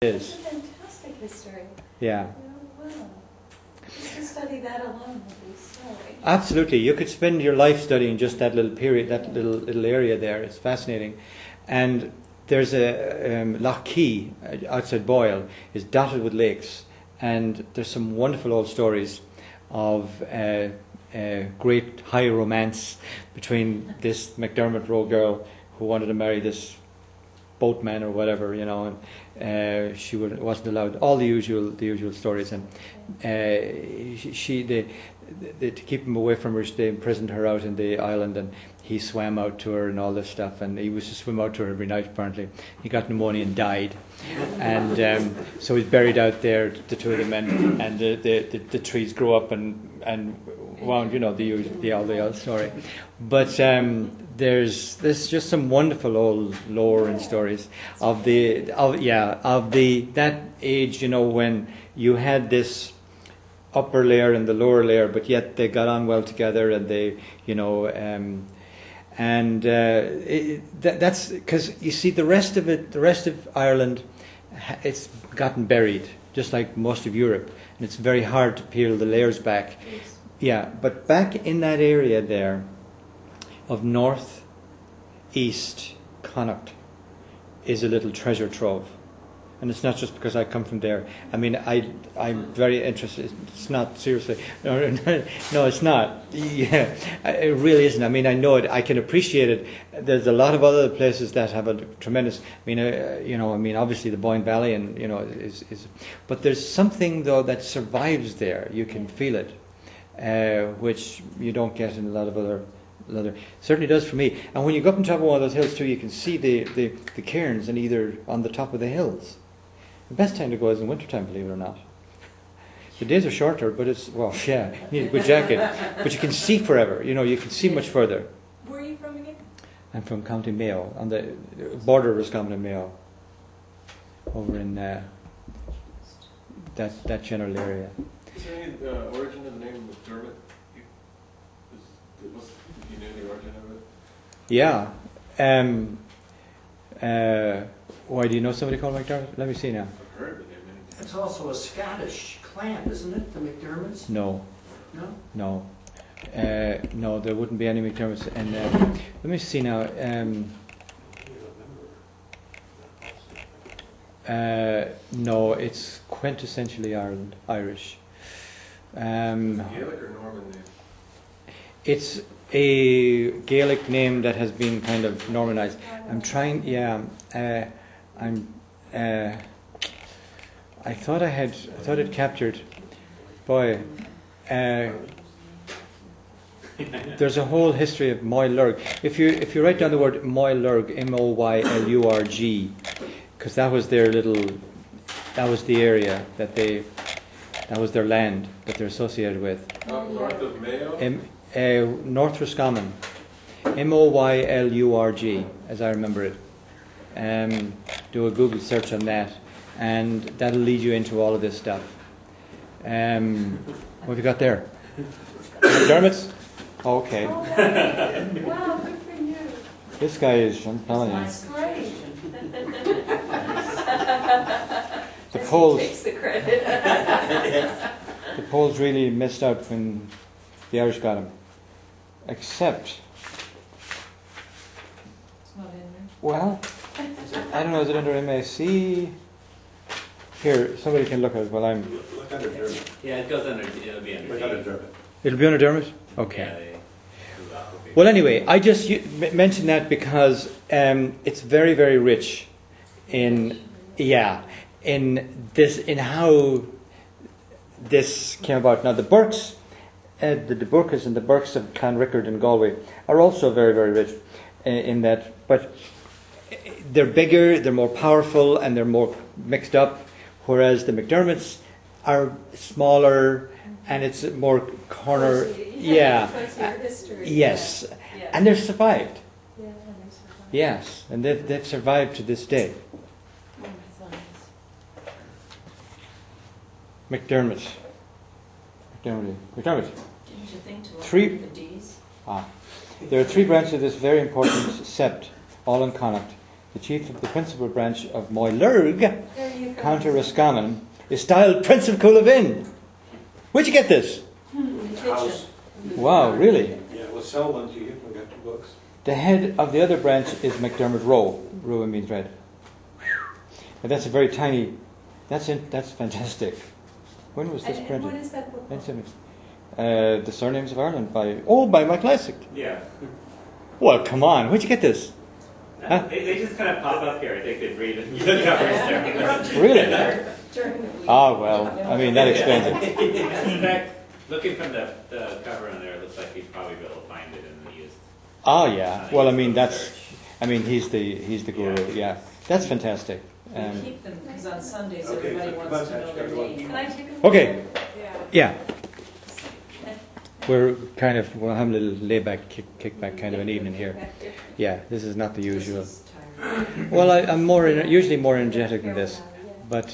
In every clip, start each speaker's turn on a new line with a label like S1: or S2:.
S1: is.
S2: It's a fantastic history.
S1: Yeah.
S2: Oh, wow. Just to study that alone would be so interesting.
S1: Absolutely. You could spend your life studying just that little period, that little area there. It's fascinating. And there's a Lough Key outside Boyle is dotted with lakes, and there's some wonderful old stories of great high romance between this McDermott Rowe girl who wanted to marry this boatman or whatever, you know, and she wasn't allowed. All the usual stories, and they to keep him away from her, they imprisoned her out in the island, and he swam out to her and all this stuff, and he was to swim out to her every night. Apparently, he got pneumonia and died, and so he's buried out there, the two of them, and the trees grow up and wound, you know, the old story, but there's just some wonderful old lore and stories of that age, you know, when you had this upper layer and the lower layer, but yet they got on well together, and they, you know, that's because you see the rest of Ireland, it's gotten buried, just like most of Europe, and it's very hard to peel the layers back. Yeah, but back in that area there of north east Connacht is a little treasure trove. And it's not just because I come from there. I mean, I'm very interested. It's not, seriously. No, it's not. Yeah, it really isn't. I mean, I know it. I can appreciate it. There's a lot of other places that have a tremendous. I mean, obviously the Boyne Valley, and you know, is. But there's something though that survives there. You can feel it, which you don't get in a lot of other. Certainly does for me. And when you go up on top of one of those hills too, you can see the cairns, and either on the top of the hills. The best time to go is in wintertime, believe it or not. The days are shorter, but it's, well, yeah, you need a good jacket. But you can see forever, you know, you can see much further.
S2: Where are you from again?
S1: I'm from County Mayo, on the border of Roscommon and Mayo, over in that general area.
S3: Is there any origin of the name McDermott? You knew the origin of it?
S1: Yeah. Why, do you know somebody called McDermott? Let me see now.
S3: I've heard the name many times.
S4: It's also a Scottish clan, isn't it? The McDermotts?
S1: No.
S4: No?
S1: No, there wouldn't be any McDermotts. And let me see now. No, it's quintessentially Irish.
S3: Gaelic or Norman name?
S1: It's a Gaelic name that has been kind of Normanized. I'm trying. Yeah. I thought it captured. Boy. There's a whole history of Moylurg. If you write down the word Moylurg, Moylurg, because that was the area that was their land that they're associated with.
S3: Up north of Mayo?
S1: North Roscommon. Moylurg, as I remember it. Do a Google search on that, and that'll lead you into all of this stuff. What have you got there? McDermott's? Okay.
S2: Oh, wow, good for you.
S1: This guy is, I'm telling you.
S2: That's great.
S1: The Poles,
S2: He takes the credit.
S1: the Poles really missed out when the Irish got him. Except,
S2: It's not in there.
S1: well, I don't know, is it under MAC? Here, somebody can look at it while I'm...
S3: Look under Dermot.
S5: Yeah, it goes under. It'll be under.
S3: Look under Dermot.
S1: It'll be under Dermot? Okay.
S5: Yeah,
S1: Well, anyway, I just mentioned that because it's very, very rich in how this came about. Now, the Burkes, the Burkes and the Burkes of Clanrickard in Galway are also very, very rich in that, but they're bigger, they're more powerful, and they're more mixed up, whereas the McDermotts are smaller, and it's more corner.
S2: History.
S1: Yes,
S2: Yeah.
S1: and they've survived.
S2: Yeah, and they survived.
S1: Yes, and they've survived to this day.
S2: Oh, my sons.
S1: McDermott.
S2: Didn't you think to look
S1: Three-
S2: at the D's?
S1: There are three branches of this very important sept, all in Connacht. the chief of the principal branch of Moylurg,
S2: There you go.
S1: County Roscommon, is styled Prince of Coolavin. Where'd you get this?
S3: House.
S1: Wow, really?
S3: Yeah, well, sell one to you. We got 2 books.
S1: The head of the other branch is McDermott Row. Row means red. But that's a very tiny. That's fantastic. When was this
S2: And
S1: printed?
S2: what is that book?
S1: The Surnames of Ireland by my classic.
S5: Yeah.
S1: Well, come on, where'd you get this? Huh?
S5: They just kind of pop up here. I think they'd read the covers there.
S1: Really?
S2: During the week.
S1: Ah, well, I mean that explains it.
S5: In fact, looking from the cover on there, it looks like you'd probably be able to find it in the used.
S1: Oh yeah. Well, I mean he's the guru. Yeah, that's fantastic.
S6: We keep them because on Sundays
S3: Okay,
S6: everybody
S3: so
S6: wants to
S3: come on,
S6: know their
S3: everyone.
S6: name.
S2: Can I take a
S1: Okay.
S2: Yeah.
S1: Yeah. We're having a little layback, kickback kind of an evening here. Yeah, this is not the usual.
S6: This is tiring.
S1: Well, I'm usually more energetic than this, but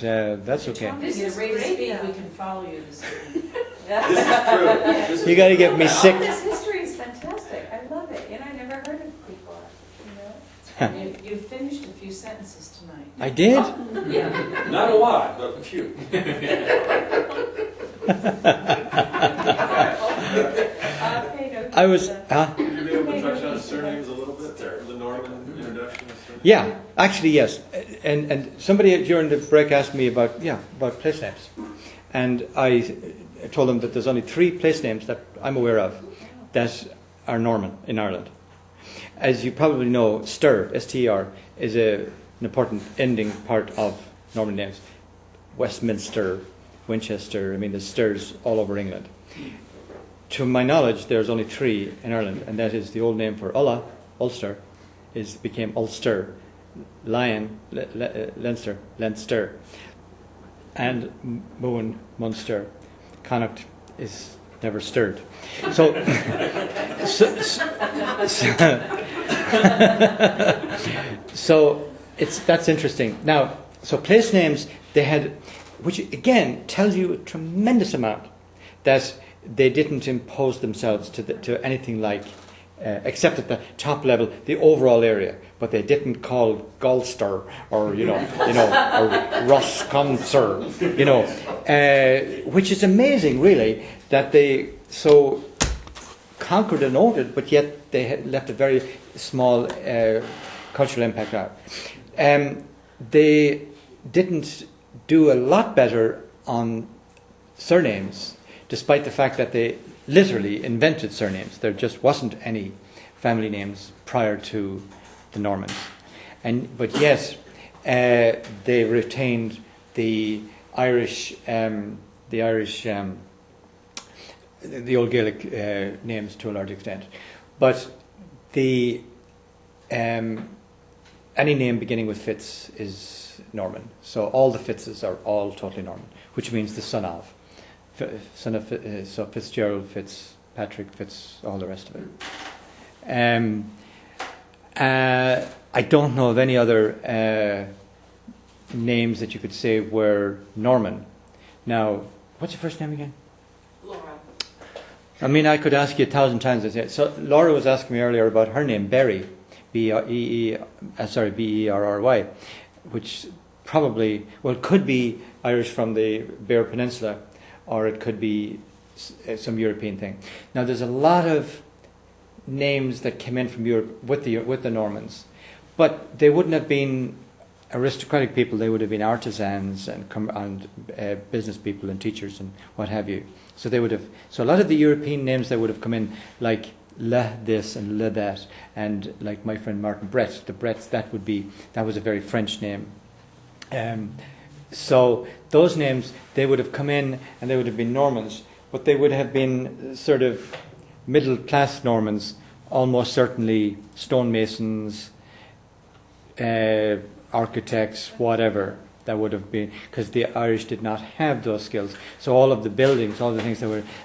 S1: that's okay.
S2: This
S6: At
S2: is
S6: the rate of
S2: great,
S6: speed,
S2: though.
S6: we can follow you this evening.
S3: This is true. This is
S1: You got to get me
S2: All
S1: sick.
S2: this history is fantastic. I love it. And I never heard it before. You know?
S6: You finished a few sentences tonight.
S1: I did.
S6: Yeah.
S3: Not a lot, but a few.
S1: I was.
S3: Would you be able to touch on surnames a little bit there? The Norman introduction of surnames?
S1: Yeah, actually, yes. And somebody during the break asked me about place names, and I told them that there's only 3 place names that I'm aware of that are Norman in Ireland. As you probably know, Stir, S-T-E-R, is an important ending part of Norman names. Westminster, Winchester. I mean, there's Stirs all over England. To my knowledge, there's only 3 in Ireland, and that is the old name for Ulster, became Ulster, Lion, Leinster, and Moon, Munster. Connacht is never stirred. So, so that's interesting. Now, so place names they had, which again tells you a tremendous amount that they didn't impose themselves to anything like, except at the top level, the overall area. But they didn't call Galster or or Roscommon, which is amazing, really, that they so conquered and noted, but yet they had left a very small cultural impact out. They didn't do a lot better on surnames, despite the fact that they literally invented surnames. There just wasn't any family names prior to the Normans. But yes, they retained the Irish, the Old Gaelic names to a large extent. But the any name beginning with Fitz is Norman. So all the Fitzes are all totally Norman, which means the son of. So Fitzgerald, Fitzpatrick, Fitz, all the rest of it. I don't know of any other names that you could say were Norman. Now, what's your first name again?
S6: Laura.
S1: I mean, I could ask you 1,000 times. So Laura was asking me earlier about her name, Berry, B-E-R-R-Y, which probably, well, could be Irish from the Bear Peninsula, or it could be some European thing. Now, there's a lot of names that came in from Europe with the Normans, but they wouldn't have been aristocratic people. They would have been artisans and business people and teachers and what have you. So they would have. So a lot of the European names that would have come in, like Le this and Le that, and like my friend Martin Brett, the Bretts, that was a very French name. So those names, they would have come in and they would have been Normans, but they would have been sort of middle class Normans, almost certainly stonemasons, architects, whatever that would have been, because the Irish did not have those skills. So all of the buildings, all the things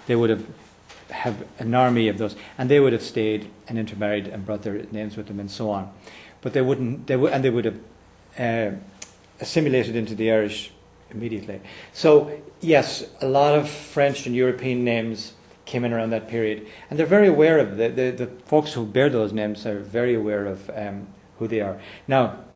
S1: they would have an army of those, and they would have stayed and intermarried and brought their names with them and so on. But they would have assimilated into the Irish immediately. So yes, a lot of French and European names came in around that period, and they're very aware of the folks who bear those names are very aware of who they are. Now,